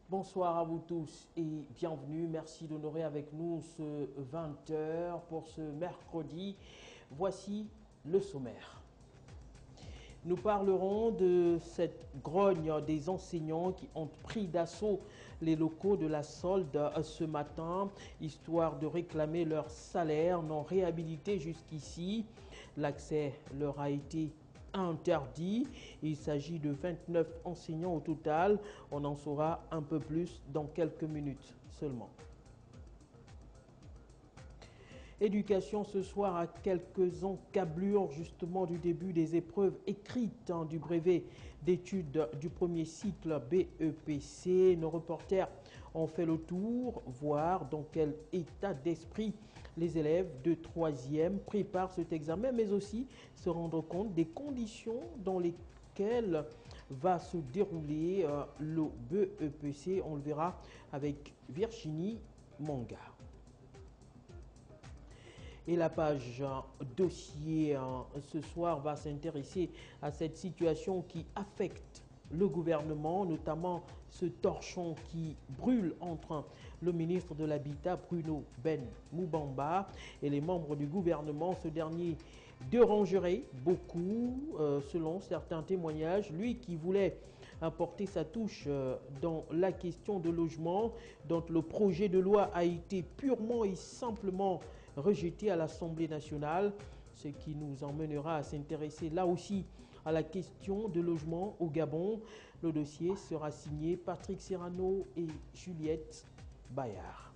Bonsoir à vous tous et bienvenue. Merci d'honorer avec nous ce 20h pour ce mercredi. Voici le sommaire. Nous parlerons de cette grogne des enseignants qui ont pris d'assaut les locaux de la solde ce matin, histoire de réclamer leur salaire non réhabilité jusqu'ici. L'accès leur a été interdit. Il s'agit de 29 enseignants au total. On en saura un peu plus dans quelques minutes seulement. Éducation ce soir à quelques encablures justement du début des épreuves écrites du brevet d'études du premier cycle BEPC. Nos reporters ont fait le tour, voir dans quel état d'esprit les élèves de 3e préparent cet examen, mais aussi se rendre compte des conditions dans lesquelles va se dérouler le BEPC. On le verra avec Virginie Manga. Et la page dossier ce soir va s'intéresser à cette situation qui affecte le gouvernement, notamment ce torchon qui brûle entre le ministre de l'Habitat Bruno Ben Moubamba et les membres du gouvernement. Ce dernier dérangerait beaucoup, selon certains témoignages. Lui qui voulait apporter sa touche dans la question de logement, dont le projet de loi a été purement et simplement rejeté à l'Assemblée nationale, ce qui nous emmènera à s'intéresser là aussi à la question de logement au Gabon. Le dossier sera signé Patrick Serrano et Juliette Bayard.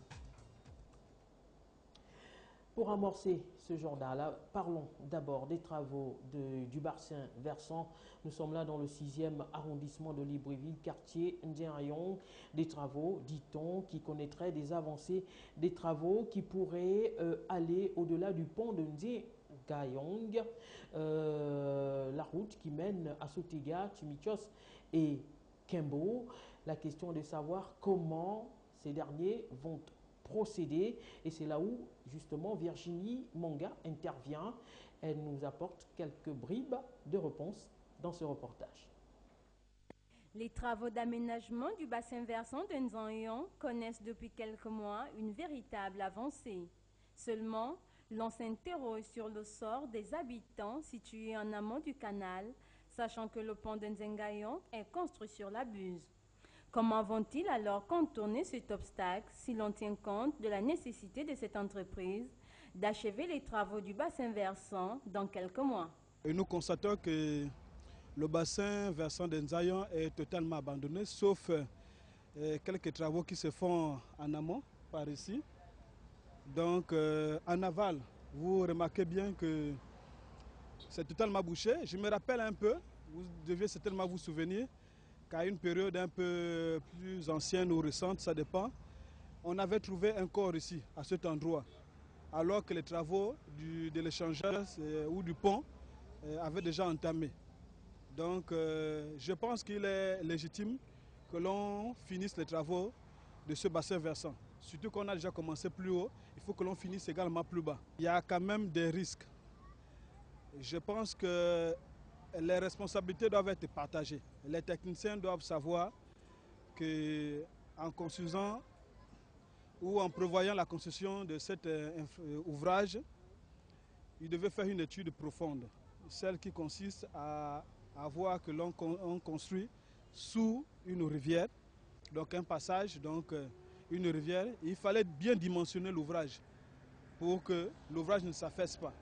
Pour amorcer ce journal, parlons d'abord des travaux du bassin versant. Nous sommes là dans le 6e arrondissement de Libreville, quartier Ndiayong. Des travaux, dit-on, qui connaîtraient des avancées, des travaux qui pourraient aller au-delà du pont de Ndiayong, la route qui mène à Sotega, Timichos et Kembo. La question est de savoir comment ces derniers vont procéder, et c'est là où justement Virginie Manga intervient. Elle nous apporte quelques bribes de réponses dans ce reportage. Les travaux d'aménagement du bassin versant de Ndiayong connaissent depuis quelques mois une véritable avancée. Seulement, l'on s'interroge sur le sort des habitants situés en amont du canal, sachant que le pont de Ndiayong est construit sur la Buse. Comment vont-ils alors contourner cet obstacle si l'on tient compte de la nécessité de cette entreprise d'achever les travaux du bassin versant dans quelques mois? Et nous constatons que le bassin versant de Ndiayong est totalement abandonné, sauf quelques travaux qui se font en amont, par ici. Donc en aval, vous remarquez bien que c'est totalement bouché. Je me rappelle un peu, vous devez certainement vous souvenir, qu'à une période un peu plus ancienne ou récente, ça dépend, on avait trouvé un corps ici, à cet endroit, alors que les travaux de l'échangeur ou du pont avaient déjà entamé. Donc je pense qu'il est légitime que l'on finisse les travaux de ce bassin versant. Surtout qu'on a déjà commencé plus haut, il faut que l'on finisse également plus bas. Il y a quand même des risques. Je pense que les responsabilités doivent être partagées. Les techniciens doivent savoir qu'en construisant ou en prévoyant la construction de cet ouvrage, ils devaient faire une étude profonde, celle qui consiste à voir que l'on construit sous une rivière, donc un passage, donc une rivière. Il fallait bien dimensionner l'ouvrage pour que l'ouvrage ne s'affaisse pas.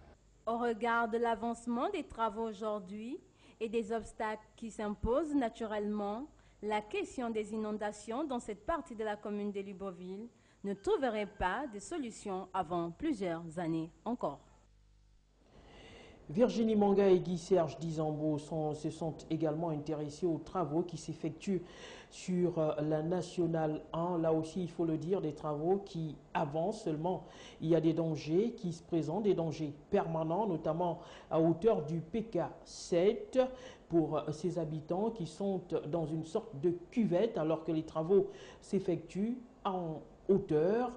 Au regard de l'avancement des travaux aujourd'hui et des obstacles qui s'imposent naturellement, la question des inondations dans cette partie de la commune de Libreville ne trouverait pas de solution avant plusieurs années encore. Virginie Manga et Guy Serge Dizambo se sont également intéressés aux travaux qui s'effectuent sur la Nationale 1. Là aussi, il faut le dire, des travaux qui avancent seulement. Il y a des dangers qui se présentent, des dangers permanents, notamment à hauteur du PK7 pour ces habitants qui sont dans une sorte de cuvette alors que les travaux s'effectuent en hauteur.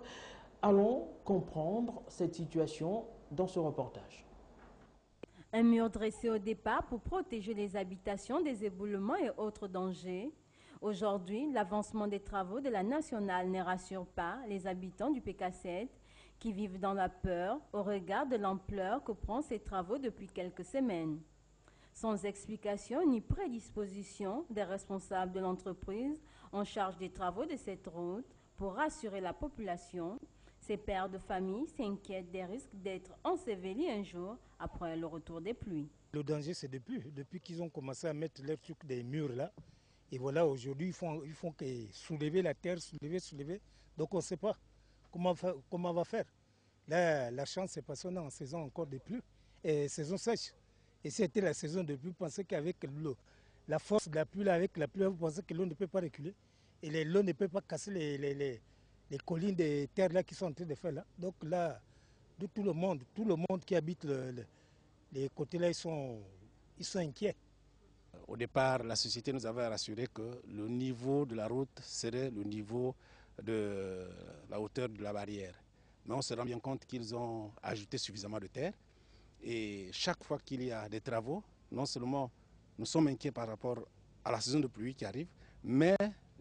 Allons comprendre cette situation dans ce reportage. Un mur dressé au départ pour protéger les habitations des éboulements et autres dangers. Aujourd'hui, l'avancement des travaux de la Nationale ne rassure pas les habitants du PK7 qui vivent dans la peur au regard de l'ampleur que prennent ces travaux depuis quelques semaines. Sans explication ni prédisposition des responsables de l'entreprise en charge des travaux de cette route pour rassurer la population, ces pères de famille s'inquiètent des risques d'être ensevelis un jour après le retour des pluies. Le danger, c'est depuis qu'ils ont commencé à mettre leurs trucs des murs là. Et voilà, aujourd'hui, ils font que soulever la terre, soulever. Donc on ne sait pas comment on va faire. Là, la chance, c'est passé en saison encore de pluie, et saison sèche. Et si c'était la saison de pluie, vous pensez qu'avec la force de la pluie, avec la pluie, vous pensez que l'eau ne peut pas reculer. Et l'eau ne peut pas casser les collines de terre là qui sont en train de faire là. Donc là, tout le monde qui habite les côtés là, ils sont inquiets. Au départ, la société nous avait rassuré que le niveau de la route serait le niveau de la hauteur de la barrière. Mais on se rend bien compte qu'ils ont ajouté suffisamment de terre. Et chaque fois qu'il y a des travaux, non seulement nous sommes inquiets par rapport à la saison de pluie qui arrive, mais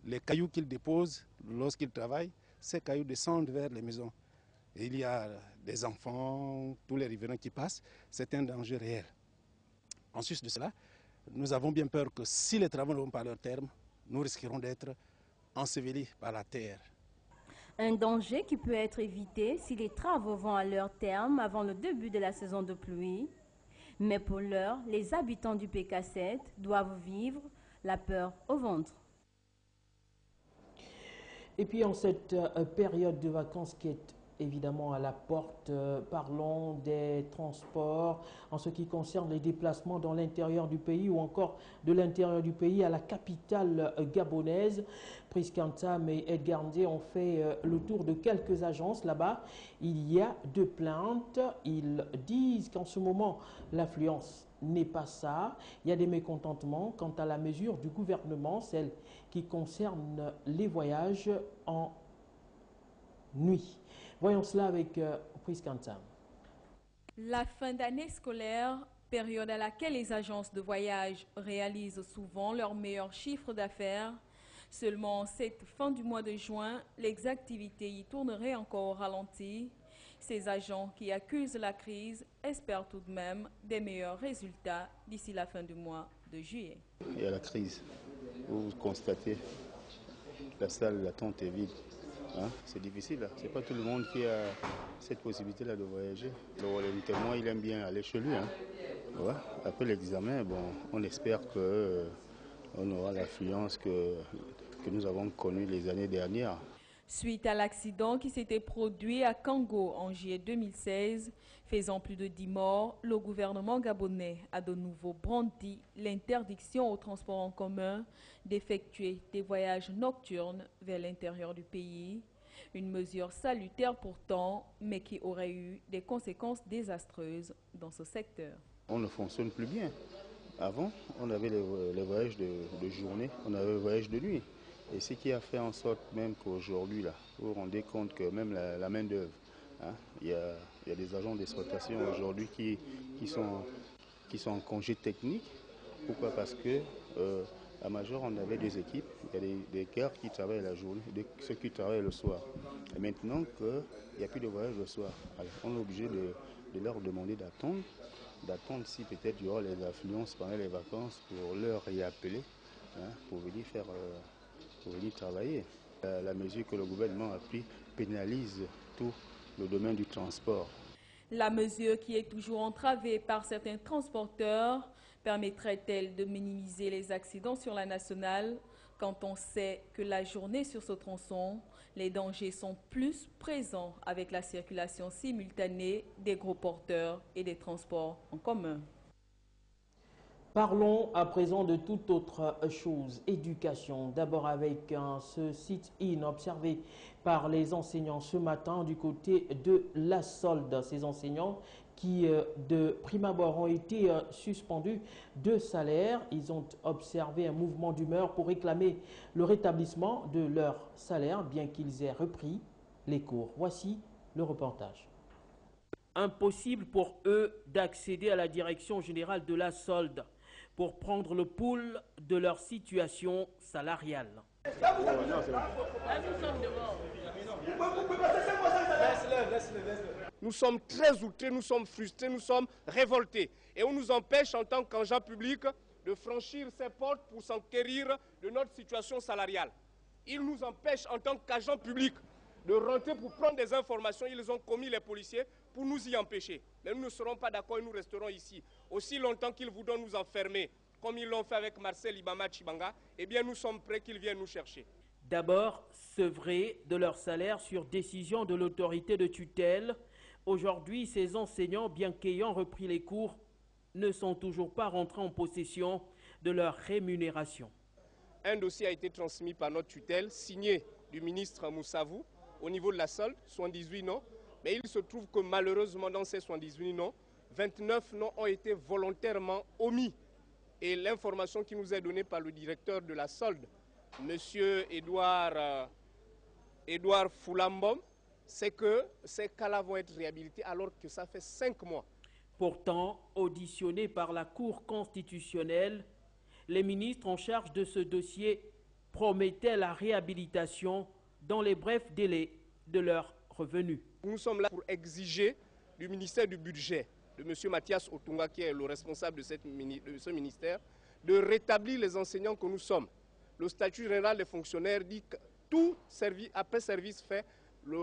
les cailloux qu'ils déposent lorsqu'ils travaillent, ces cailloux descendent vers les maisons. Et il y a des enfants, tous les riverains qui passent, c'est un danger réel. En sus de cela, nous avons bien peur que si les travaux ne vont pas à leur terme, nous risquerons d'être ensevelis par la terre. Un danger qui peut être évité si les travaux vont à leur terme avant le début de la saison de pluie. Mais pour l'heure, les habitants du PK7 doivent vivre la peur au ventre. Et puis en cette période de vacances qui est évidemment à la porte, parlons des transports en ce qui concerne les déplacements dans l'intérieur du pays ou encore de l'intérieur du pays à la capitale gabonaise. Pris Kantam et Edgar Ndé ont fait le tour de quelques agences là-bas. Il y a 2 plaintes. Ils disent qu'en ce moment, l'affluence n'est pas ça. Il y a des mécontentements quant à la mesure du gouvernement, celle qui concerne les voyages en nuit. Voyons cela avec Pris Kantam. La fin d'année scolaire, période à laquelle les agences de voyage réalisent souvent leur meilleur chiffre d'affaires. Seulement en cette fin du mois de juin, les activités y tourneraient encore au ralenti. Ces agents qui accusent la crise espèrent tout de même des meilleurs résultats d'ici la fin du mois de juillet. Il y a la crise. Vous constatez, la salle d'attente est vide. Hein? C'est difficile. Ce n'est pas tout le monde qui a cette possibilité-là de voyager. Le volontairement, il aime bien aller chez lui. Hein? Ouais. Après l'examen, bon, on espère qu'on aura l'affluence que nous avons connue les années dernières. Suite à l'accident qui s'était produit à Kango en juillet 2016, faisant plus de 10 morts, le gouvernement gabonais a de nouveau brandi l'interdiction au transport en commun d'effectuer des voyages nocturnes vers l'intérieur du pays. Une mesure salutaire pourtant, mais qui aurait eu des conséquences désastreuses dans ce secteur. On ne fonctionne plus bien. Avant, on avait les voyages de journée, on avait les voyages de nuit. Et ce qui a fait en sorte même qu'aujourd'hui, là, vous vous rendez compte que même la main-d'œuvre, hein, il y a des agents d'exploitation aujourd'hui qui sont en congé technique. Pourquoi? Parce que à Major, on avait 2 équipes. Il y a des gars qui travaillent la journée, ceux qui travaillent le soir. Et maintenant qu'il n'y a plus de voyage le soir, alors on est obligé de leur demander d'attendre si peut-être il y aura les affluences pendant les vacances pour leur réappeler, hein, pour venir travailler. La mesure que le gouvernement a prise pénalise tout le domaine du transport. La mesure qui est toujours entravée par certains transporteurs permettrait-elle de minimiser les accidents sur la nationale quand on sait que la journée sur ce tronçon Les dangers sont plus présents avec la circulation simultanée des gros porteurs et des transports en commun. Parlons à présent de toute autre chose, éducation. D'abord avec ce sit-in observé par les enseignants ce matin du côté de la solde. Ces enseignants qui, de prime abord, ont été suspendus de salaire. Ils ont observé un mouvement d'humeur pour réclamer le rétablissement de leur salaire, bien qu'ils aient repris les cours. Voici le reportage. Impossible pour eux d'accéder à la direction générale de la solde pour prendre le pouls de leur situation salariale. Nous sommes très outrés, nous sommes frustrés, nous sommes révoltés. Et on nous empêche en tant qu'agent public de franchir ces portes pour s'enquérir de notre situation salariale. Ils nous empêchent en tant qu'agent public de rentrer pour prendre des informations. Ils ont commis les policiers pour nous y empêcher. Mais nous ne serons pas d'accord et nous resterons ici. Aussi longtemps qu'ils voudront nous enfermer, comme ils l'ont fait avec Marcel Libama Tshibanga, eh bien nous sommes prêts qu'ils viennent nous chercher. D'abord, sevrés de leur salaire sur décision de l'autorité de tutelle. Aujourd'hui, ces enseignants, bien qu'ayant repris les cours, ne sont toujours pas rentrés en possession de leur rémunération. Un dossier a été transmis par notre tutelle, signé du ministre Moussavou, au niveau de la solde, 78 noms. Mais il se trouve que malheureusement, dans ces 78 noms, 29 noms ont été volontairement omis. Et l'information qui nous est donnée par le directeur de la solde, M. Edouard Foulambom, c'est que ces cas-là vont être réhabilités alors que ça fait 5 mois. Pourtant, auditionnés par la Cour constitutionnelle, les ministres en charge de ce dossier promettaient la réhabilitation dans les brefs délais de leurs revenus. Nous sommes là pour exiger du ministère du Budget, de M. Mathias Otunga, qui est le responsable de ce ministère, de rétablir les enseignants que nous sommes. Le statut général des fonctionnaires dit que tout service, après service fait,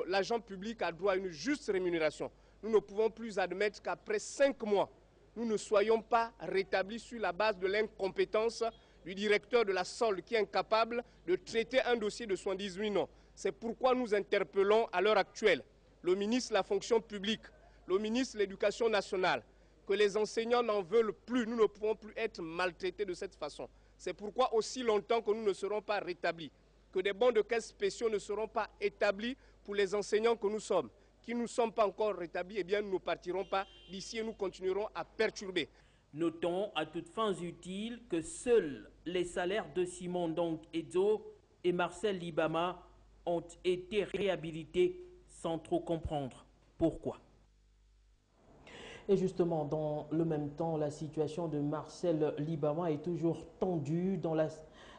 l'agent public a droit à une juste rémunération. Nous ne pouvons plus admettre qu'après 5 mois, nous ne soyons pas rétablis sur la base de l'incompétence du directeur de la solde qui est incapable de traiter un dossier de 78 noms. C'est pourquoi nous interpellons à l'heure actuelle le ministre de la fonction publique, le ministre de l'Éducation nationale, que les enseignants n'en veulent plus. Nous ne pouvons plus être maltraités de cette façon. C'est pourquoi aussi longtemps que nous ne serons pas rétablis, que des bons de caisse spéciaux ne seront pas établis pour les enseignants que nous sommes, qui ne sont pas encore rétablis, eh bien nous ne partirons pas d'ici et nous continuerons à perturber. Notons à toutes fins utiles que seuls les salaires de Simon Ndong Edzo et Marcel Libama ont été réhabilités sans trop comprendre pourquoi. Et justement, dans le même temps, la situation de Marcel Libama est toujours tendue dans la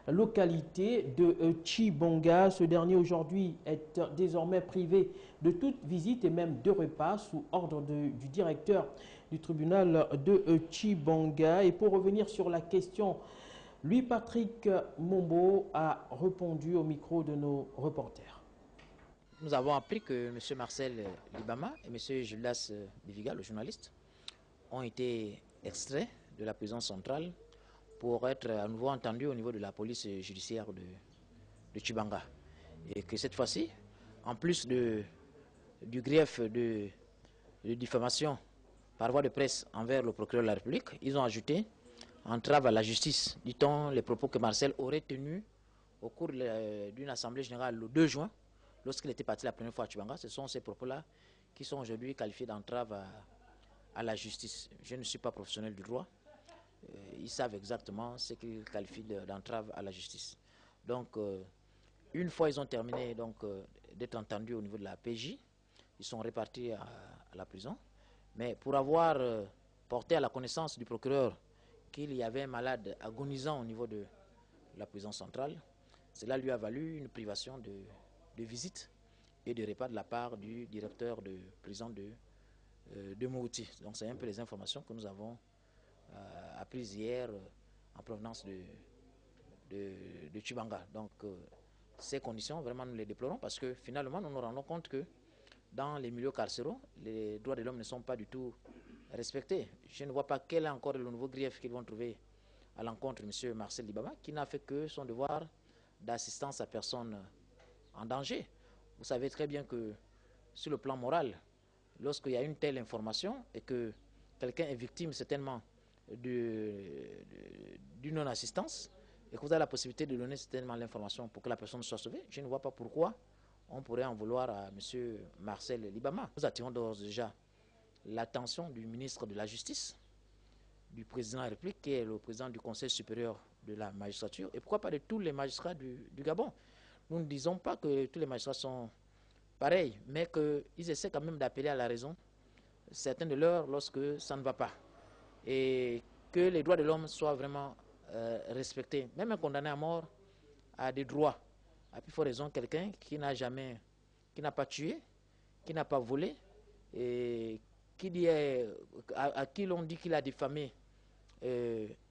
localité de Tshibanga. Ce dernier aujourd'hui est désormais privé de toute visite et même de repas sous ordre du directeur du tribunal de Tshibanga. Et pour revenir sur la question, Louis-Patrick Mombo a répondu au micro de nos reporters. Nous avons appris que M. Marcel Libama et M. Julas Biviga, le journaliste, ont été extraits de la prison centrale pour être à nouveau entendus au niveau de la police judiciaire de Tshibanga. Et que cette fois-ci, en plus du grief de diffamation par voie de presse envers le procureur de la République, ils ont ajouté entrave à la justice, dit-on, les propos que Marcel aurait tenus au cours d'une assemblée générale le 2 juin, lorsqu'il était parti la première fois à Tshibanga. Ce sont ces propos-là qui sont aujourd'hui qualifiés d'entrave à la justice. Je ne suis pas professionnel du droit. Ils savent exactement ce qu'ils qualifient d'entrave à la justice. Donc, une fois ils ont terminé d'être entendus au niveau de la PJ, ils sont répartis à la prison. Mais pour avoir porté à la connaissance du procureur qu'il y avait un malade agonisant au niveau de la prison centrale, cela lui a valu une privation de visite et de repas de la part du directeur de prison de Mouti. Donc c'est un peu les informations que nous avons apprises hier en provenance de Tshibanga. Donc ces conditions, vraiment nous les déplorons parce que finalement nous nous rendons compte que dans les milieux carcéraux, les droits de l'homme ne sont pas du tout respectés. Je ne vois pas quel est encore le nouveau grief qu'ils vont trouver à l'encontre de M. Marcel Libama, qui n'a fait que son devoir d'assistance à personne en danger. Vous savez très bien que sur le plan moral, lorsqu'il y a une telle information et que quelqu'un est victime certainement d'une non-assistance et que vous avez la possibilité de donner certainement l'information pour que la personne soit sauvée, je ne vois pas pourquoi on pourrait en vouloir à M. Marcel Libama. Nous attirons d'ores déjà l'attention du ministre de la Justice, du président de la République, qui est le président du Conseil supérieur de la magistrature, et pourquoi pas de tous les magistrats du Gabon. Nous ne disons pas que tous les magistrats sont pareils, mais qu'ils essaient quand même d'appeler à la raison certains de leurs lorsque ça ne va pas. Et que les droits de l'homme soient vraiment respectés. Même un condamné à mort a des droits. À plus forte raison, quelqu'un qui n'a pas tué, qui n'a pas volé, et à qui l'on dit qu'il a diffamé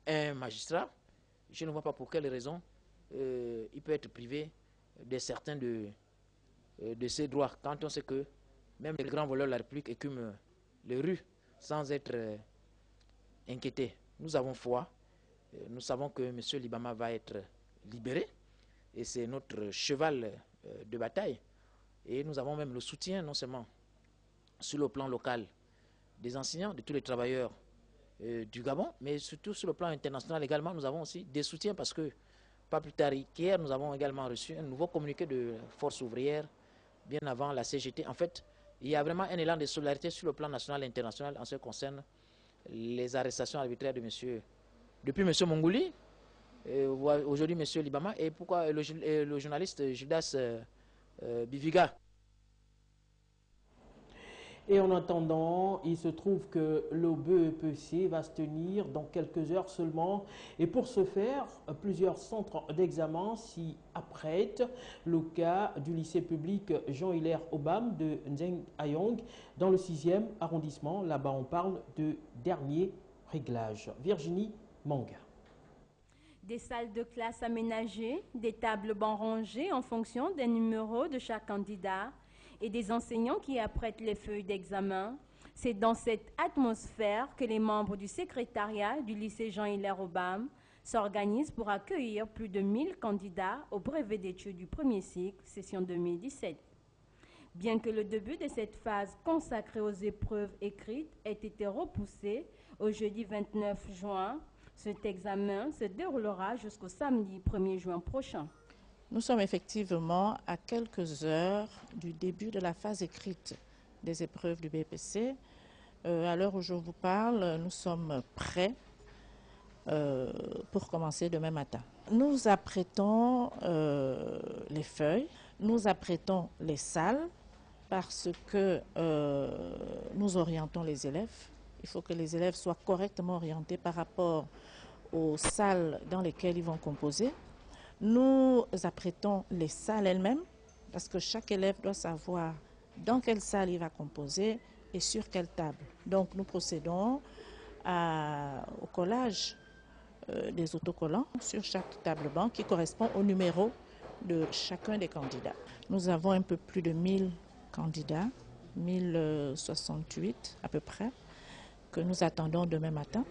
un magistrat, je ne vois pas pour quelle raison il peut être privé de certains de ses droits, quand on sait que même les grands voleurs de la République écument les rues sans être inquiétés. Nous avons foi, nous savons que M. Libama va être libéré, et c'est notre cheval de bataille. Et nous avons même le soutien, non seulement sur le plan local des enseignants, de tous les travailleurs du Gabon, mais surtout sur le plan international également, nous avons aussi des soutiens parce que, pas plus tard qu'hier, nous avons également reçu un nouveau communiqué de Force ouvrière, bien avant la CGT. En fait, il y a vraiment un élan de solidarité sur le plan national et international en ce qui concerne les arrestations arbitraires depuis M. Mongouli, aujourd'hui M. Libama, et pourquoi le journaliste Judas Biviga. Et en attendant, il se trouve que le BEPC va se tenir dans quelques heures seulement. Et pour ce faire, plusieurs centres d'examen s'y apprêtent. Le cas du lycée public Jean-Hilaire Obam de Nzeng Ayong dans le 6e arrondissement. Là-bas, on parle de dernier réglage. Virginie Manga. Des salles de classe aménagées, des tables bancs rangées en fonction des numéros de chaque candidat et des enseignants qui apprêtent les feuilles d'examen. C'est dans cette atmosphère que les membres du secrétariat du lycée Jean-Hilaire Obam s'organisent pour accueillir plus de 1000 candidats au brevet d'études du premier cycle, session 2017. Bien que le début de cette phase consacrée aux épreuves écrites ait été repoussé au jeudi 29 juin, cet examen se déroulera jusqu'au samedi 1er juin prochain. Nous sommes effectivement à quelques heures du début de la phase écrite des épreuves du BEPC. À l'heure où je vous parle, nous sommes prêts pour commencer demain matin. Nous apprêtons les feuilles, nous apprêtons les salles parce que nous orientons les élèves. Il faut que les élèves soient correctement orientés par rapport aux salles dans lesquelles ils vont composer. Nous apprêtons les salles elles-mêmes parce que chaque élève doit savoir dans quelle salle il va composer et sur quelle table. Donc nous procédons au collage des autocollants sur chaque table-banc qui correspond au numéro de chacun des candidats. Nous avons un peu plus de 1000 candidats, 1068 à peu près, que nous attendons demain matin.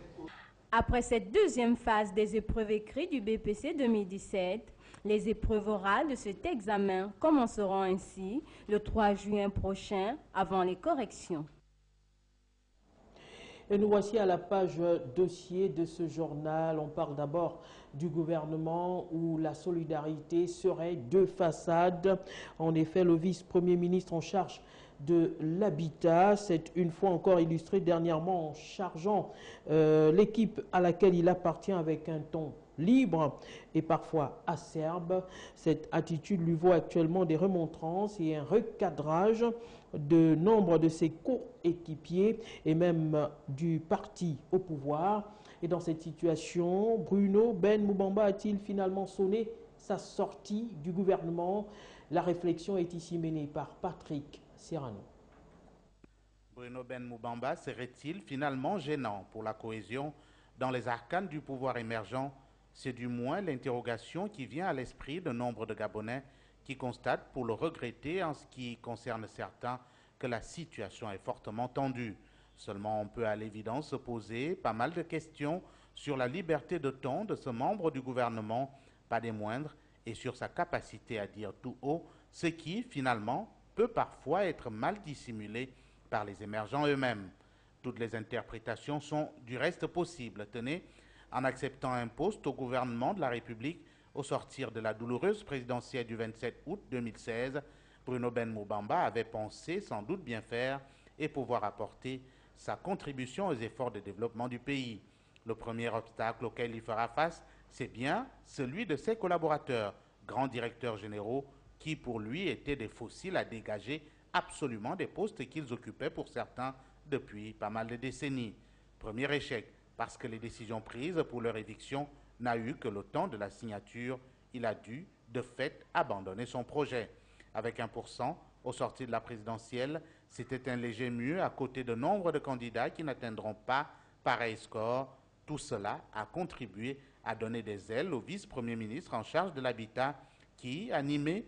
Après cette deuxième phase des épreuves écrites du BEPC 2017, les épreuves orales de cet examen commenceront ainsi le 3 juin prochain avant les corrections. Et nous voici à la page dossier de ce journal. On parle d'abord du gouvernement où la solidarité serait de façade. En effet, le vice-premier ministre en charge de l'habitat s'est une fois encore illustré dernièrement en chargeant l'équipe à laquelle il appartient avec un ton libre et parfois acerbe. Cette attitude lui vaut actuellement des remontrances et un recadrage de nombre de ses coéquipiers et même du parti au pouvoir. Et dans cette situation, Bruno Ben Moubamba a-t-il finalement sonné sa sortie du gouvernement? La réflexion est ici menée par Patrick Serrano. Bruno Ben Moubamba serait-il finalement gênant pour la cohésion dans les arcanes du pouvoir émergent? C'est du moins l'interrogation qui vient à l'esprit de nombre de Gabonais qui constatent, pour le regretter en ce qui concerne certains, que la situation est fortement tendue. Seulement, on peut à l'évidence se poser pas mal de questions sur la liberté de ton de ce membre du gouvernement, pas des moindres, et sur sa capacité à dire tout haut ce qui, finalement, peut parfois être mal dissimulé par les émergents eux-mêmes. Toutes les interprétations sont du reste possibles. Tenez, en acceptant un poste au gouvernement de la République au sortir de la douloureuse présidentielle du 27 août 2016, Bruno Ben Moubamba avait pensé sans doute bien faire et pouvoir apporter sa contribution aux efforts de développement du pays. Le premier obstacle auquel il fera face, c'est bien celui de ses collaborateurs, grands directeurs généraux, qui pour lui étaient des fossiles à dégager absolument des postes qu'ils occupaient pour certains depuis pas mal de décennies. Premier échec, parce que les décisions prises pour leur éviction n'a eu que le temps de la signature. Il a dû, de fait, abandonner son projet. Avec 1%, au sortir de la présidentielle, c'était un léger mieux à côté de nombre de candidats qui n'atteindront pas pareil score. Tout cela a contribué à donner des ailes au vice-premier ministre en charge de l'habitat qui, animé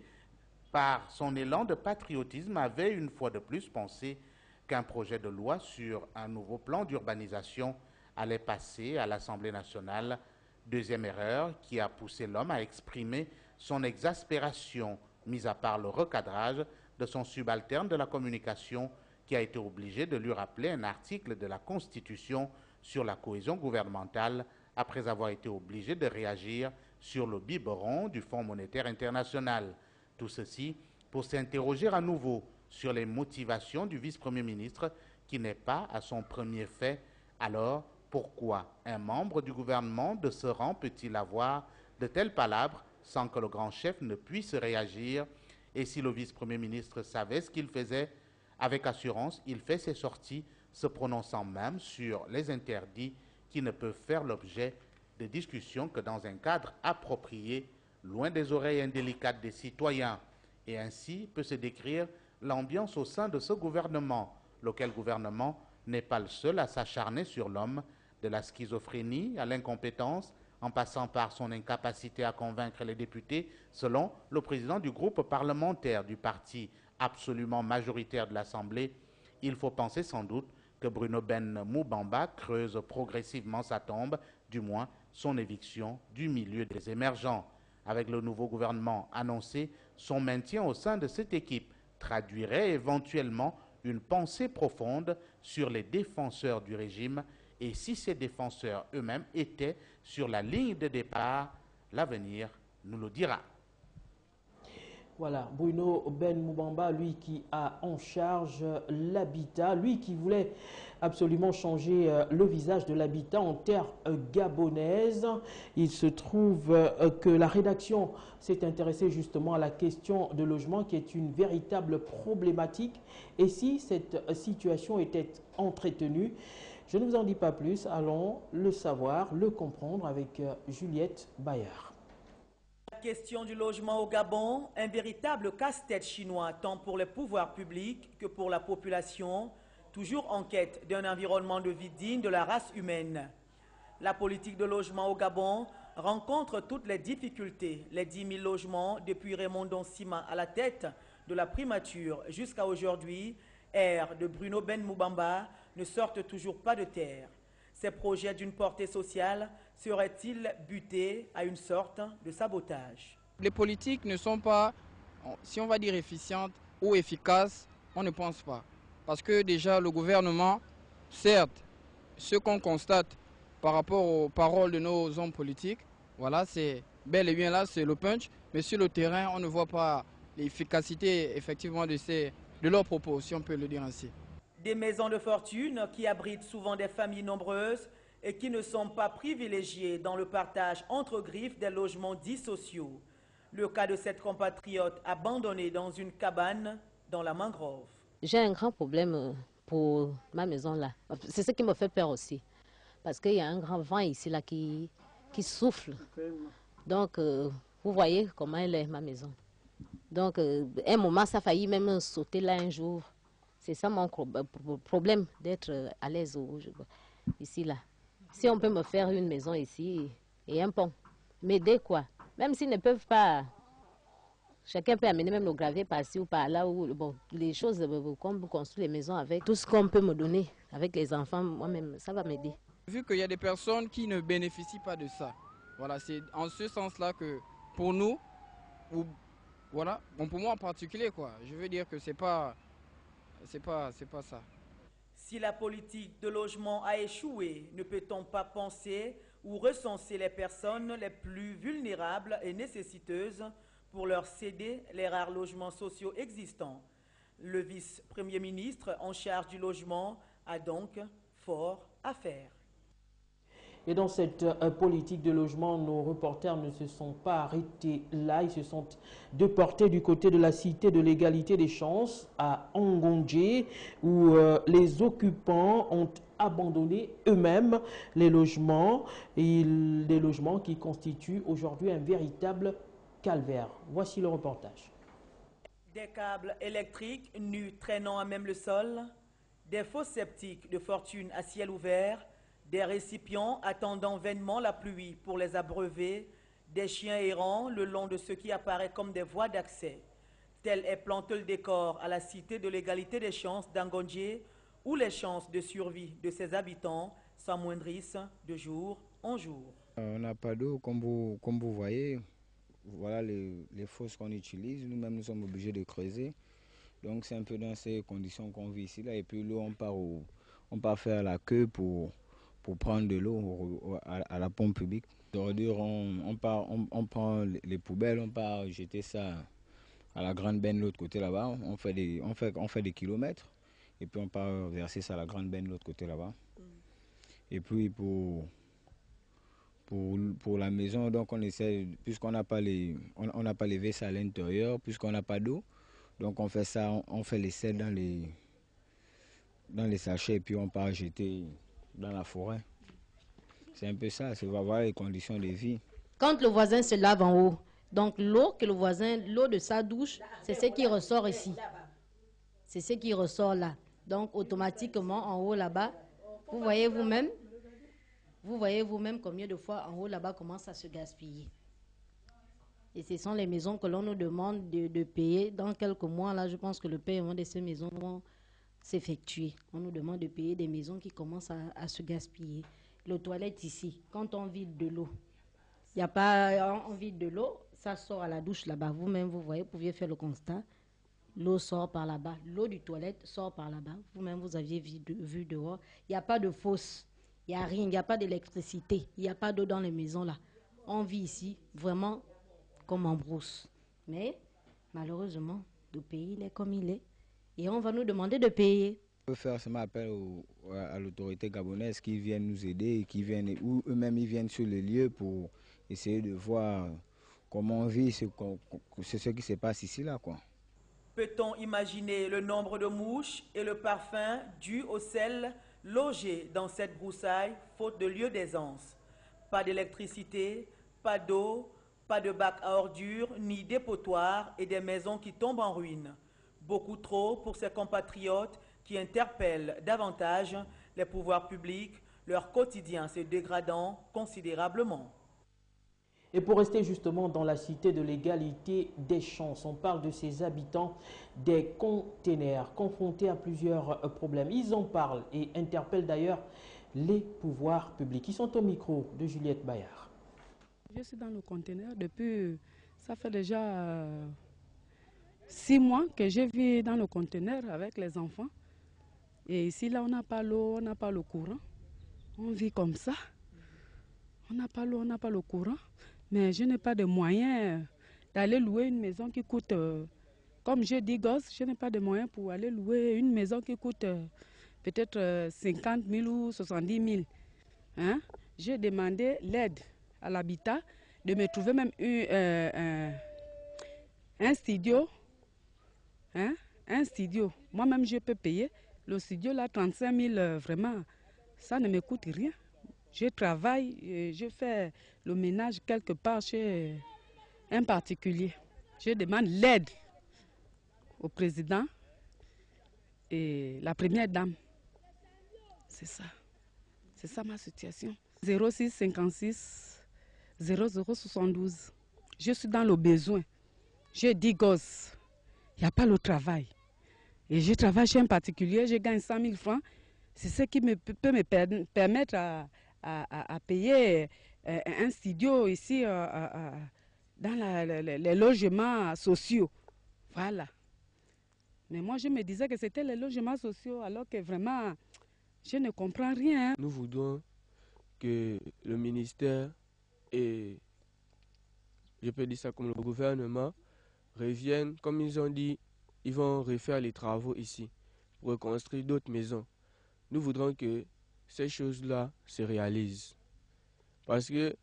par son élan de patriotisme, avait une fois de plus pensé qu'un projet de loi sur un nouveau plan d'urbanisation allait passer à l'Assemblée nationale. Deuxième erreur qui a poussé l'homme à exprimer son exaspération, mis à part le recadrage de son subalterne de la communication qui a été obligé de lui rappeler un article de la Constitution sur la cohésion gouvernementale après avoir été obligé de réagir sur le biberon du Fonds monétaire international. Tout ceci pour s'interroger à nouveau sur les motivations du vice-premier ministre qui n'est pas à son premier fait. Alors, pourquoi un membre du gouvernement de ce rang peut-il avoir de telles palabres sans que le grand chef ne puisse réagir? Et si le vice-premier ministre savait ce qu'il faisait, avec assurance, il fait ses sorties, se prononçant même sur les interdits qui ne peuvent faire l'objet de discussions que dans un cadre approprié, loin des oreilles indélicates des citoyens. Et ainsi peut se décrire l'ambiance au sein de ce gouvernement, lequel gouvernement n'est pas le seul à s'acharner sur l'homme, de la schizophrénie à l'incompétence, en passant par son incapacité à convaincre les députés, selon le président du groupe parlementaire du parti absolument majoritaire de l'Assemblée. Il faut penser sans doute que Bruno Ben Moubamba creuse progressivement sa tombe, du moins son éviction du milieu des émergents. Avec le nouveau gouvernement annoncé, son maintien au sein de cette équipe traduirait éventuellement une pensée profonde sur les défenseurs du régime. Et si ces défenseurs eux-mêmes étaient sur la ligne de départ, l'avenir nous le dira. Voilà, Bruno Ben Moubamba, lui qui a en charge l'habitat, lui qui voulait absolument changer le visage de l'habitat en terre gabonaise. Il se trouve que la rédaction s'est intéressée justement à la question de logement qui est une véritable problématique. Et si cette situation était entretenue, je ne vous en dis pas plus, allons le savoir, le comprendre avec Juliette Bayard. La question du logement au Gabon, un véritable casse-tête chinois tant pour les pouvoirs publics que pour la population, toujours en quête d'un environnement de vie digne de la race humaine. La politique de logement au Gabon rencontre toutes les difficultés. Les 10 000 logements depuis Raymond Donsima à la tête de la primature jusqu'à aujourd'hui, ère de Bruno Ben Moubamba, ne sortent toujours pas de terre. Ces projets d'une portée sociale seraient-ils butés à une sorte de sabotage? Les politiques ne sont pas, si on va dire, efficientes ou efficaces, on ne pense pas. Parce que déjà le gouvernement, certes, ce qu'on constate par rapport aux paroles de nos hommes politiques, voilà, c'est bel et bien là, c'est le punch, mais sur le terrain, on ne voit pas l'efficacité effectivement de leurs propos, si on peut le dire ainsi. Des maisons de fortune qui abritent souvent des familles nombreuses et qui ne sont pas privilégiées dans le partage entre griffes des logements dits sociaux. Le cas de cette compatriote abandonnée dans une cabane dans la mangrove. J'ai un grand problème pour ma maison là. C'est ce qui me fait peur aussi. Parce qu'il y a un grand vent ici là qui souffle. Donc, vous voyez comment elle est, ma maison. Donc, un moment, ça a failli même sauter là un jour. C'est ça mon problème, d'être à l'aise ici, là. Si on peut me faire une maison ici et un pont, m'aider quoi. Même s'ils ne peuvent pas, chacun peut amener même le gravier par-ci ou par-là, ou bon, les choses qu'on construit les maisons avec, tout ce qu'on peut me donner avec les enfants, moi-même, ça va m'aider. Vu qu'il y a des personnes qui ne bénéficient pas de ça, voilà, c'est en ce sens-là que pour nous, Voilà, bon, pour moi en particulier, quoi. Je veux dire que c'est pas ça. Si la politique de logement a échoué, ne peut-on pas penser ou recenser les personnes les plus vulnérables et nécessiteuses pour leur céder les rares logements sociaux existants? Le vice-premier ministre en charge du logement a donc fort à faire. Et dans cette politique de logement, nos reporters ne se sont pas arrêtés là. Ils se sont déportés du côté de la cité de l'égalité des chances à Ngondje, où les occupants ont abandonné eux-mêmes les logements, et des logements qui constituent aujourd'hui un véritable calvaire. Voici le reportage. Des câbles électriques nus traînant à même le sol, des fosses septiques de fortune à ciel ouvert, des récipients attendant vainement la pluie pour les abreuver, des chiens errants le long de ce qui apparaît comme des voies d'accès. Tel est planté le décor à la cité de l'égalité des chances d'Ngondje, où les chances de survie de ses habitants s'amoindrissent de jour en jour. On n'a pas d'eau, comme vous voyez. Voilà les fosses qu'on utilise. Nous-mêmes, nous sommes obligés de creuser. Donc c'est un peu dans ces conditions qu'on vit ici. Là. Et puis l'eau, on part faire la queue pour prendre de l'eau à la pompe publique. D'ordure, on prend les poubelles, on part jeter ça à la grande benne de l'autre côté là-bas. On fait des kilomètres et puis on part verser ça à la grande benne de l'autre côté là-bas. Et puis pour la maison, donc on essaie, puisqu'on n'a pas les WC à l'intérieur, puisqu'on n'a pas d'eau, donc on fait ça, on fait les selles dans les sachets et puis on part jeter dans la forêt. C'est un peu ça, c'est voir les conditions de vie. Quand le voisin se lave en haut, donc l'eau de sa douche, c'est ce qui ressort ici. C'est ce qui ressort là. Donc automatiquement en haut là-bas, vous voyez vous-même combien de fois en haut là-bas commence à se gaspiller. Et ce sont les maisons que l'on nous demande de payer. Dans quelques mois là, je pense que le paiement de ces maisons vont s'effectuer. On nous demande de payer des maisons qui commencent à se gaspiller. Les toilettes ici, quand on vide de l'eau, on vide de l'eau, ça sort à la douche là-bas. Vous-même, vous voyez, vous pouviez faire le constat. L'eau sort par là-bas. L'eau du toilette sort par là-bas. Vous-même, vous aviez vu dehors. Il n'y a pas de fosse. Il n'y a rien. Il n'y a pas d'électricité. Il n'y a pas d'eau dans les maisons là. On vit ici vraiment comme en brousse. Mais malheureusement, le pays il est comme il est. Et on va nous demander de payer. On peut faire seulement appel à l'autorité gabonaise qui viennent nous aider, ou eux-mêmes ils viennent sur le lieu pour essayer de voir comment on vit, c'est ce qui se passe ici là, quoi. Peut-on imaginer le nombre de mouches et le parfum dû au sel logés dans cette broussaille, faute de lieu d'aisance? Pas d'électricité, pas d'eau, pas de bac à ordures, ni dépotoir et des maisons qui tombent en ruine. Beaucoup trop pour ces compatriotes qui interpellent davantage les pouvoirs publics, leur quotidien se dégradant considérablement. Et pour rester justement dans la cité de l'égalité des chances, on parle de ces habitants des containers confrontés à plusieurs problèmes. Ils en parlent et interpellent d'ailleurs les pouvoirs publics. Ils sont au micro de Juliette Bayard. Je suis dans le conteneur depuis, ça fait déjà 6 mois que je vis dans le conteneur avec les enfants. Et ici, là, on n'a pas l'eau, on n'a pas le courant. On vit comme ça. On n'a pas l'eau, on n'a pas le courant. Mais je n'ai pas de moyens d'aller louer une maison qui coûte, comme j'ai dit gosse, je n'ai pas de moyens pour aller louer une maison qui coûte peut-être 50 000 ou 70 000. Hein? J'ai demandé l'aide à l'habitat de me trouver même un studio. Hein? Un studio. Moi-même, je peux payer. Le studio, là, 35 000, vraiment, ça ne me coûte rien. Je travaille, je fais le ménage quelque part chez un particulier. Je demande l'aide au président et la première dame. C'est ça. C'est ça ma situation. 06 56 00 72. Je suis dans le besoin. Je dis gosse, il n'y a pas le travail. Et je travaille chez un particulier, je gagne 100 000 francs. C'est ce qui peut me permettre à payer un studio ici dans les logements sociaux. Voilà. Mais moi, je me disais que c'était les logements sociaux, alors que vraiment, je ne comprends rien. Nous voudrons que le ministère et, je peux dire ça comme le gouvernement, reviennent, comme ils ont dit, ils vont refaire les travaux ici pour reconstruire d'autres maisons. Nous voudrons que ces choses-là se réalisent. Parce que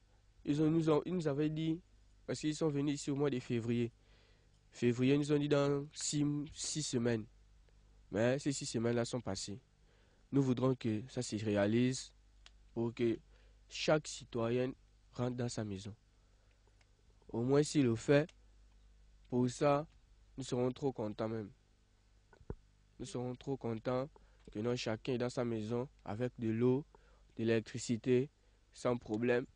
ils nous avaient dit, parce qu'ils sont venus ici au mois de février. Février, ils nous ont dit dans 6 semaines. Mais ces 6 semaines-là sont passées. Nous voudrons que ça se réalise pour que chaque citoyen rentre dans sa maison. Au moins s'il le fait, pour ça, nous serons trop contents même. Nous serons trop contents que chacun est dans sa maison avec de l'eau, de l'électricité, sans problème.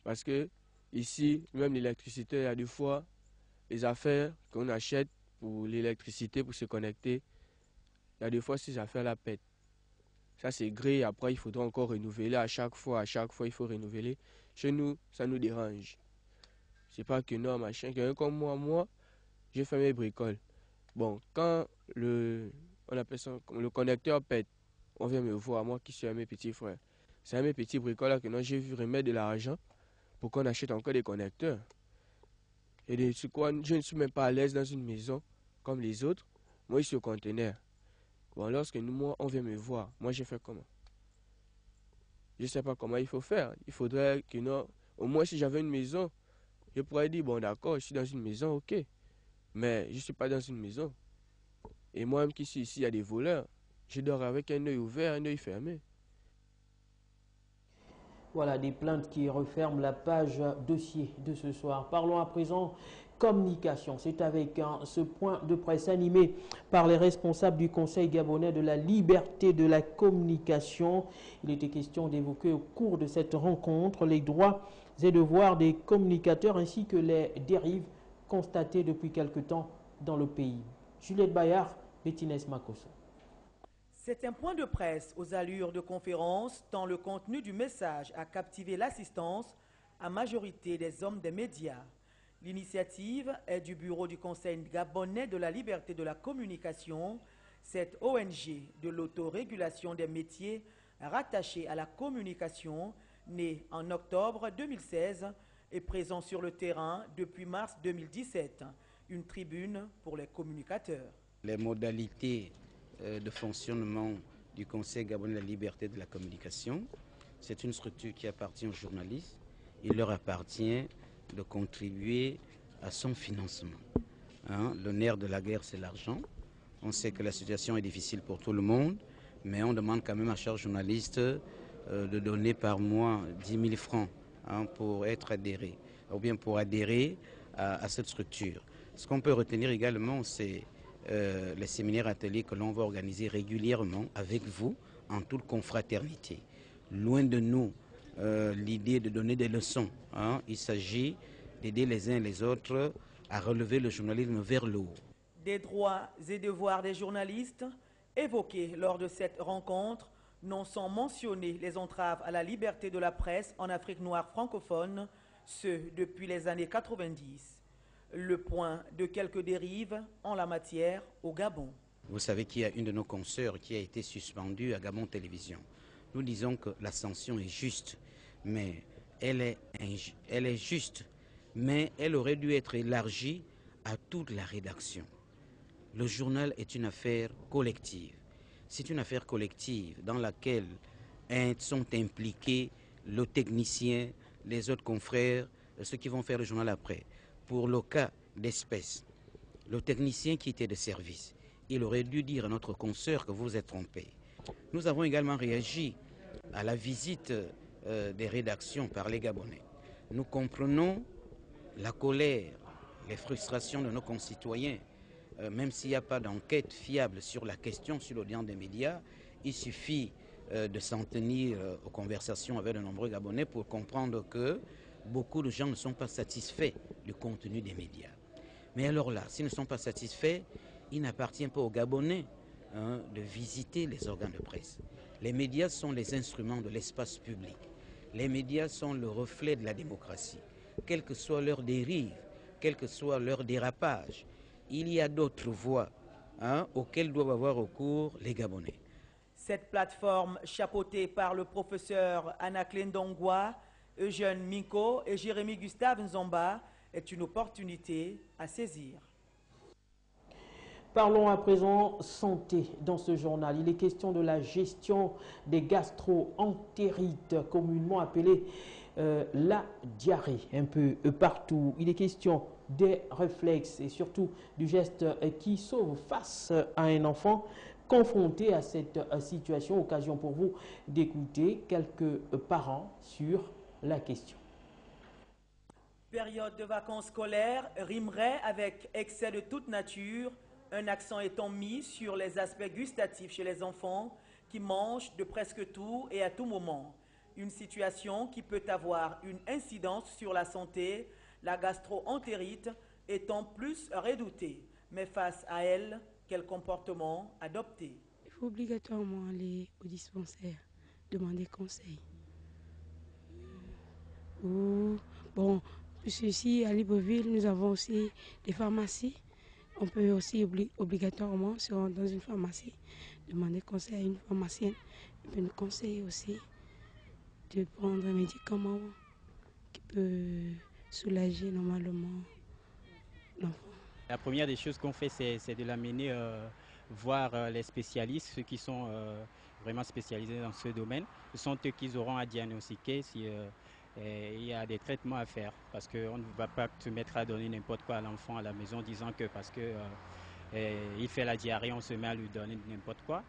Parce que ici, même l'électricité, il y a des fois les affaires qu'on achète pour l'électricité, pour se connecter. Il y a des fois ces affaires-là pètent. Ça c'est gré, après il faudra encore renouveler à chaque fois il faut renouveler. Chez nous, ça nous dérange. C'est pas que non, machin, quelqu'un comme moi, j'ai fait mes bricoles. Bon, quand on appelle ça, le connecteur pète, on vient me voir, moi qui suis un de mes petits frères. C'est un de mes petits bricoles que j'ai vu remettre de l'argent pour qu'on achète encore des connecteurs. Et je ne suis même pas à l'aise dans une maison comme les autres. Moi, je suis au conteneur. Bon, lorsque on vient me voir, moi, j'ai fait comment? Je ne sais pas comment il faut faire. Il faudrait que au moins si j'avais une maison, je pourrais dire, bon, d'accord, je suis dans une maison, ok. Mais je ne suis pas dans une maison. Et moi-même qui suis ici, il y a des voleurs. Je dors avec un œil ouvert, un œil fermé. Voilà des plaintes qui referment la page dossier de ce soir. Parlons à présent communication. C'est avec ce point de presse animé par les responsables du Conseil gabonais de la liberté de la communication. Il était question d'évoquer au cours de cette rencontre les droits et devoirs des communicateurs ainsi que les dérives constatées depuis quelque temps dans le pays. Juliette Bayard, Bettines Makoso. C'est un point de presse aux allures de conférence, tant le contenu du message a captivé l'assistance à majorité des hommes des médias. L'initiative est du bureau du Conseil gabonais de la liberté de la communication, cette ONG de l'autorégulation des métiers rattachée à la communication, née en octobre 2016 et présent sur le terrain depuis mars 2017. Une tribune pour les communicateurs. Les modalités de fonctionnement du Conseil gabonais de la liberté de la communication. C'est une structure qui appartient aux journalistes. Il leur appartient de contribuer à son financement. Le nerf de la guerre, c'est l'argent. On sait que la situation est difficile pour tout le monde, mais on demande quand même à chaque journaliste de donner par mois 10 000 francs pour être adhéré, ou bien pour adhérer à cette structure. Ce qu'on peut retenir également, c'est les séminaires ateliers que l'on va organiser régulièrement avec vous en toute confraternité. Loin de nous l'idée de donner des leçons. Il s'agit d'aider les uns et les autres à relever le journalisme vers le haut. Des droits et devoirs des journalistes évoqués lors de cette rencontre, non sans mentionner les entraves à la liberté de la presse en Afrique noire francophone, ce depuis les années 90. Le point de quelques dérives en la matière au Gabon. Vous savez qu'il y a une de nos consoeurs qui a été suspendue à Gabon Télévision. Nous disons que la sanction est juste, mais elle est juste, mais elle aurait dû être élargie à toute la rédaction. Le journal est une affaire collective. C'est une affaire collective dans laquelle sont impliqués le technicien, les autres confrères, ceux qui vont faire le journal après. Pour le cas d'espèce, le technicien qui était de service, il aurait dû dire à notre consoeur que vous êtes trompé. Nous avons également réagi à la visite des rédactions par les Gabonais. Nous comprenons la colère, les frustrations de nos concitoyens. Même s'il n'y a pas d'enquête fiable sur la question, sur l'audience des médias, il suffit de s'en tenir aux conversations avec de nombreux Gabonais pour comprendre que beaucoup de gens ne sont pas satisfaits du contenu des médias. Mais alors là, s'ils ne sont pas satisfaits, il n'appartient pas aux Gabonais de visiter les organes de presse. Les médias sont les instruments de l'espace public. Les médias sont le reflet de la démocratie. Quelle que soit leur dérive, quel que soit leur dérapage, il y a d'autres voies auxquelles doivent avoir recours les Gabonais. Cette plateforme, chapeautée par le professeur Anaclé Ndongwa, Eugène Minko et Jérémy Gustave Nzomba, est une opportunité à saisir. Parlons à présent santé dans ce journal. Il est question de la gestion des gastro-entérites, communément appelée la diarrhée, un peu partout. Il est question des réflexes et surtout du geste qui sauve face à un enfant confronté à cette situation. Occasion pour vous d'écouter quelques parents sur la question. Période de vacances scolaires rimerait avec excès de toute nature, un accent étant mis sur les aspects gustatifs chez les enfants qui mangent de presque tout et à tout moment. Une situation qui peut avoir une incidence sur la santé, la gastro-entérite étant plus redoutée. Mais face à elle, quel comportement adopter? Il faut obligatoirement aller au dispensaire, demander conseil. Bon, ici à Libreville, nous avons aussi des pharmacies. On peut aussi obligatoirement, si on rentre dans une pharmacie, demander conseil à une pharmacienne. Elle peut nous conseiller aussi de prendre un médicament qui peut soulager normalement l'enfant. La première des choses qu'on fait, c'est de l'amener voir les spécialistes, ceux qui sont vraiment spécialisés dans ce domaine. Ce sont eux qui auront à diagnostiquer si il y a des traitements à faire. Parce qu'on ne va pas se mettre à donner n'importe quoi à l'enfant à la maison, disant que parce qu'il fait la diarrhée, on se met à lui donner n'importe quoi.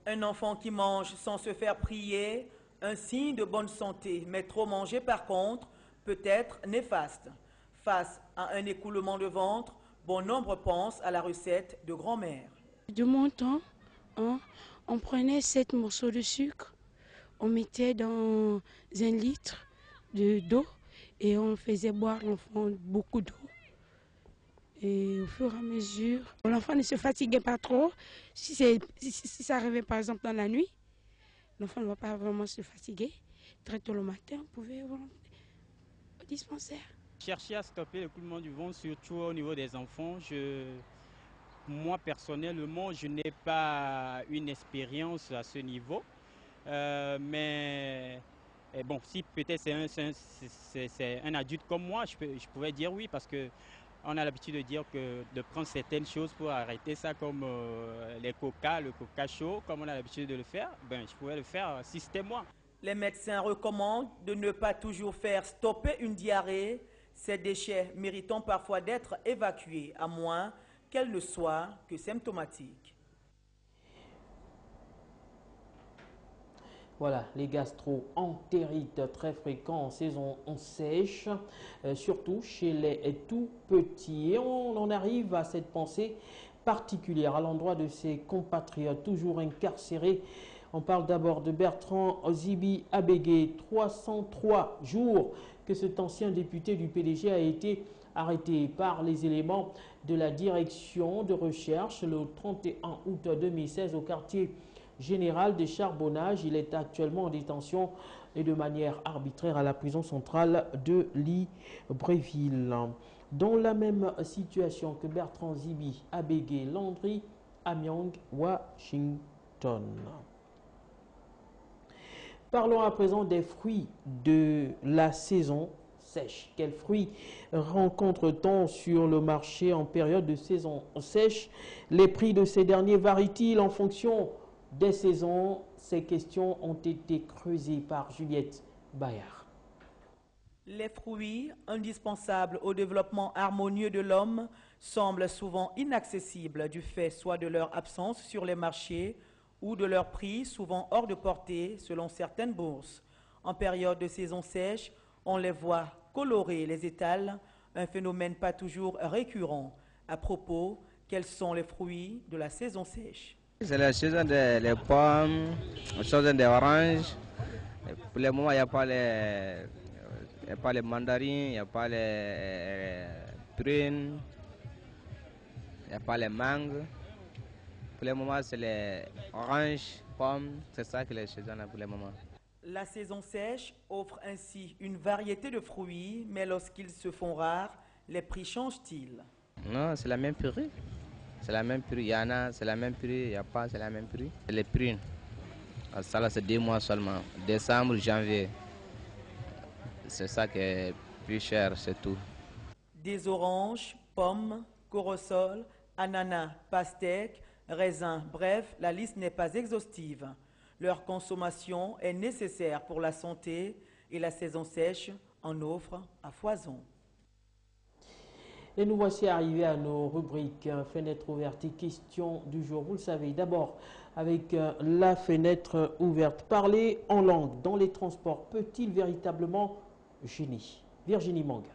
Un enfant qui mange sans se faire prier, un signe de bonne santé, mais trop manger par contre peut être néfaste. Face à un écoulement de ventre, bon nombre pensent à la recette de grand-mère. De mon temps, on prenait 7 morceaux de sucre, on mettait dans 1 litre d'eau et on faisait boire l'enfant beaucoup d'eau. Et au fur et à mesure, l'enfant ne se fatiguait pas trop. Si ça arrivait par exemple dans la nuit, l'enfant ne va pas vraiment se fatiguer. Très tôt le matin, on pouvait aller au dispensaire. Chercher à stopper l'écoulement du ventre, surtout au niveau des enfants. Moi, personnellement, je n'ai pas une expérience à ce niveau. Mais bon, si peut-être c'est un adulte comme moi, je pourrais dire oui, parce qu'on a l'habitude de dire que de prendre certaines choses pour arrêter ça, comme le coca chaud, comme on a l'habitude de le faire, ben, je pourrais le faire si c'était moi. Les médecins recommandent de ne pas toujours faire stopper une diarrhée. Ces déchets méritant parfois d'être évacués, à moins qu'elles ne soient que symptomatiques. Voilà, les gastro-entérites très fréquents en saison sèche, surtout chez les tout petits. Et on en arrive à cette pensée particulière à l'endroit de ses compatriotes toujours incarcérés. On parle d'abord de Bertrand Zibi Abégué, 303 jours que cet ancien député du PDG a été arrêté par les éléments de la direction de recherche le 31 août 2016 au quartier général des Charbonnages. Il est actuellement en détention et de manière arbitraire à la prison centrale de Libreville. Dans la même situation que Bertrand Zibi Abégué, Landry Amiong, Washington. Parlons à présent des fruits de la saison sèche. Quels fruits rencontre-t-on sur le marché en période de saison sèche? Les prix de ces derniers varient-ils en fonction des saisons? Ces questions ont été creusées par Juliette Bayard. Les fruits, indispensables au développement harmonieux de l'homme, semblent souvent inaccessibles du fait soit de leur absence sur les marchés ou de leur prix souvent hors de portée selon certaines bourses. En période de saison sèche, on les voit colorer les étals, un phénomène pas toujours récurrent. À propos, quels sont les fruits de la saison sèche? C'est la saison des pommes, la saison des oranges. Pour le moment, il n'y a pas les mandarines, il n'y a pas les prunes, il n'y a pas les mangues. Pour le moment, c'est les oranges, pommes, c'est ça que les saisons pour le moment. La saison sèche offre ainsi une variété de fruits, mais lorsqu'ils se font rares, les prix changent-ils? Non, c'est la même prix. C'est la même prix. Il y en a, c'est la même prix. Il n'y a pas, c'est la même prix. Les prix, ça là, c'est 2 mois seulement. Décembre, janvier. C'est ça qui est plus cher, c'est tout. Des oranges, pommes, corossol, ananas, pastèques, raisins, bref, la liste n'est pas exhaustive. Leur consommation est nécessaire pour la santé et la saison sèche en offre à foison. Et nous voici arrivés à nos rubriques fenêtre ouverte et questions du jour. Vous le savez, d'abord avec la fenêtre ouverte. Parler en langue dans les transports peut-il véritablement gêner? Virginie Manga.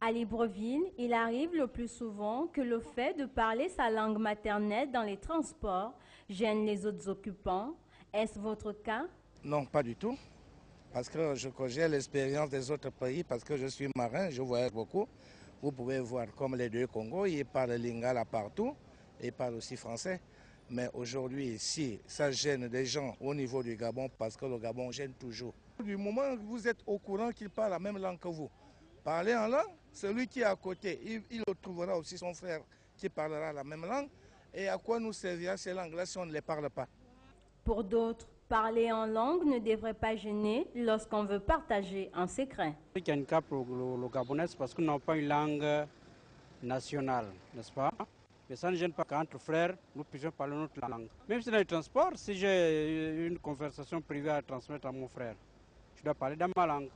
À Libreville, il arrive le plus souvent que le fait de parler sa langue maternelle dans les transports gêne les autres occupants. Est-ce votre cas? Non, pas du tout. Parce que j'ai l'expérience des autres pays, parce que je suis marin, je voyage beaucoup. Vous pouvez voir comme les deux Congos, ils parlent lingala partout, et ils parlent aussi français. Mais aujourd'hui, ici, ça gêne des gens au niveau du Gabon, parce que le Gabon gêne toujours. Du moment où vous êtes au courant qu'ils parlent la même langue que vous, parlez en langue, celui qui est à côté, il trouvera aussi son frère qui parlera la même langue. Et à quoi nous servira ces langues-là si on ne les parle pas? Pour d'autres, parler en langue ne devrait pas gêner lorsqu'on veut partager un secret. Il y a un cas pour le Gabonais parce qu'ils n'ont pas une langue nationale, n'est-ce pas? Mais ça ne gêne pas qu'entre frères, nous puissions parler notre langue. Même si dans les transports, si j'ai une conversation privée à transmettre à mon frère, je dois parler dans ma langue.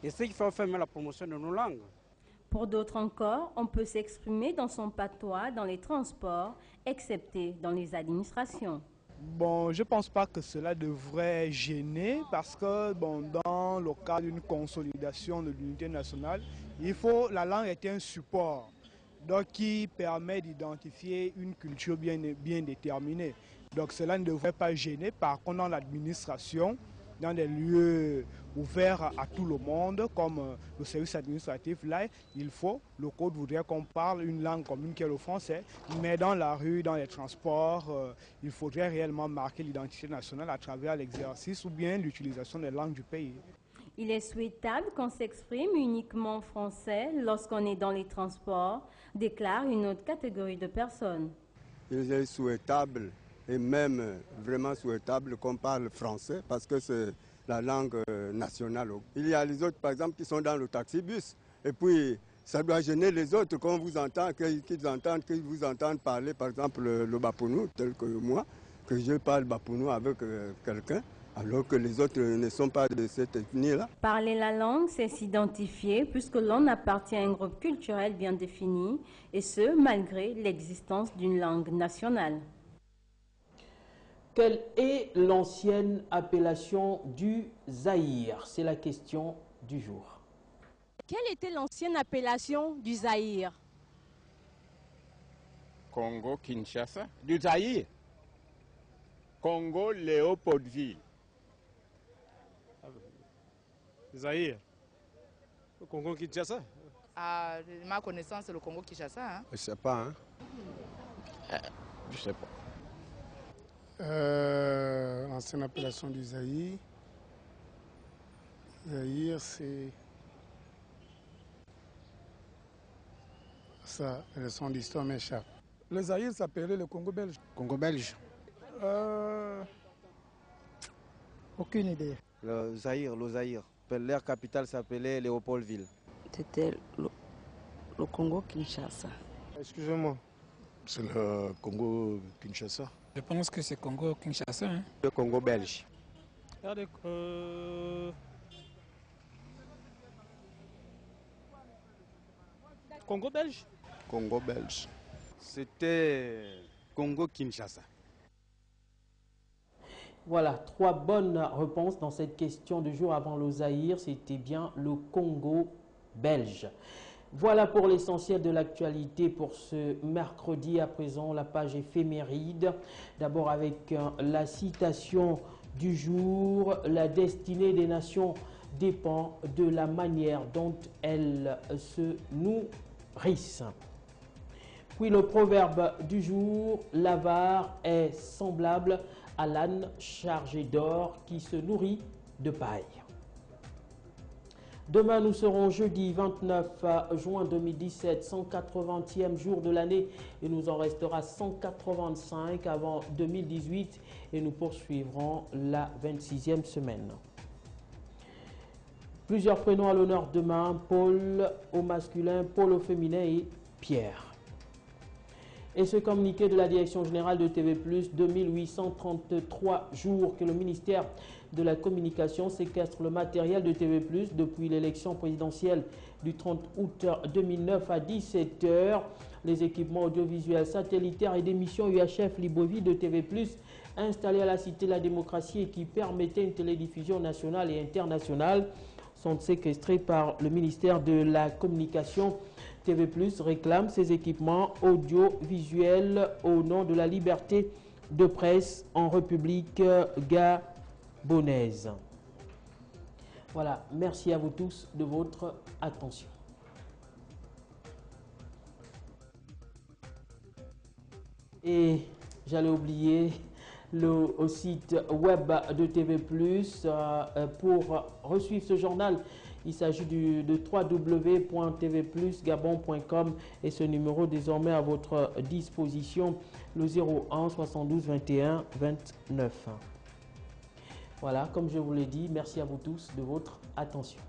Et c'est qu'il faut faire la promotion de nos langues. Pour d'autres encore, on peut s'exprimer dans son patois dans les transports, excepté dans les administrations. Bon, je ne pense pas que cela devrait gêner parce que dans le cadre d'une consolidation de l'unité nationale, la langue est un support donc, qui permet d'identifier une culture bien déterminée. Donc cela ne devrait pas gêner. Par contre, dans l'administration, dans des lieux ouverts à tout le monde, comme le service administratif, là, le code voudrait qu'on parle une langue commune qui est le français, mais dans la rue, dans les transports, il faudrait réellement marquer l'identité nationale à travers l'exercice ou bien l'utilisation des langues du pays. Il est souhaitable qu'on s'exprime uniquement en français lorsqu'on est dans les transports, déclare une autre catégorie de personnes. Il est souhaitable et même vraiment souhaitable qu'on parle français parce que c'est la langue nationale. Il y a les autres, par exemple, qui sont dans le taxi-bus. Et puis, ça doit gêner les autres quand on vous entend, qu'ils vous entendent parler, par exemple, le Bapounou, tel que moi, que je parle Bapounou avec quelqu'un, alors que les autres ne sont pas de cette ethnie-là. Parler la langue, c'est s'identifier puisque l'on appartient à un groupe culturel bien défini, et ce, malgré l'existence d'une langue nationale. Quelle est l'ancienne appellation du Zaïre? C'est la question du jour. Quelle était l'ancienne appellation du Zaïre? Congo-Kinshasa. Du Zaïre? Congo-Léopoldville. Zaïre? Le Congo-Kinshasa? À ma connaissance, c'est le Congo-Kinshasa. Hein? Je ne sais pas. Hein? Je ne sais pas. Ancienne appellation du Zaïre. Zaïre, c'est... Ça, le son d'histoire m'échappe. Le Zaïre s'appelait le Congo belge. Congo belge? Aucune idée. Le Zaïre. Leur capitale s'appelait Léopoldville. C'était le Congo-Kinshasa. Excusez-moi. C'est le Congo-Kinshasa. Je pense que c'est Congo-Kinshasa. Hein? Le Congo belge. Regardez, Congo belge? Congo belge. C'était Congo-Kinshasa. Voilà, 3 bonnes réponses dans cette question du jour. Avant le Zaïre, c'était bien le Congo belge. Voilà pour l'essentiel de l'actualité pour ce mercredi. À présent, la page éphéméride. D'abord avec la citation du jour. La destinée des nations dépend de la manière dont elles se nourrissent. Puis le proverbe du jour. L'avare est semblable à l'âne chargé d'or qui se nourrit de paille. Demain, nous serons jeudi 29 juin 2017, 180e jour de l'année et nous en restera 185 avant 2018 et nous poursuivrons la 26e semaine. Plusieurs prénoms à l'honneur demain, Paul au masculin, Paul au féminin et Pierre. Et ce communiqué de la Direction générale de TV+, 2833 jours que le ministère de la Communication séquestre le matériel de TV+, depuis l'élection présidentielle du 30 août 2009 à 17 h. Les équipements audiovisuels satellitaires et d'émissions UHF Libreville de TV+, installés à la Cité de la Démocratie et qui permettaient une télédiffusion nationale et internationale, sont séquestrés par le ministère de la Communication. TV+ réclame ces équipements audiovisuels au nom de la liberté de presse en République gabonaise. Voilà, merci à vous tous de votre attention. Et j'allais oublier le site web de TV+, pour resuivre ce journal. Il s'agit de www.tvplusgabon.com et ce numéro désormais à votre disposition, le 01 72 21 29. Voilà, comme je vous l'ai dit, merci à vous tous de votre attention.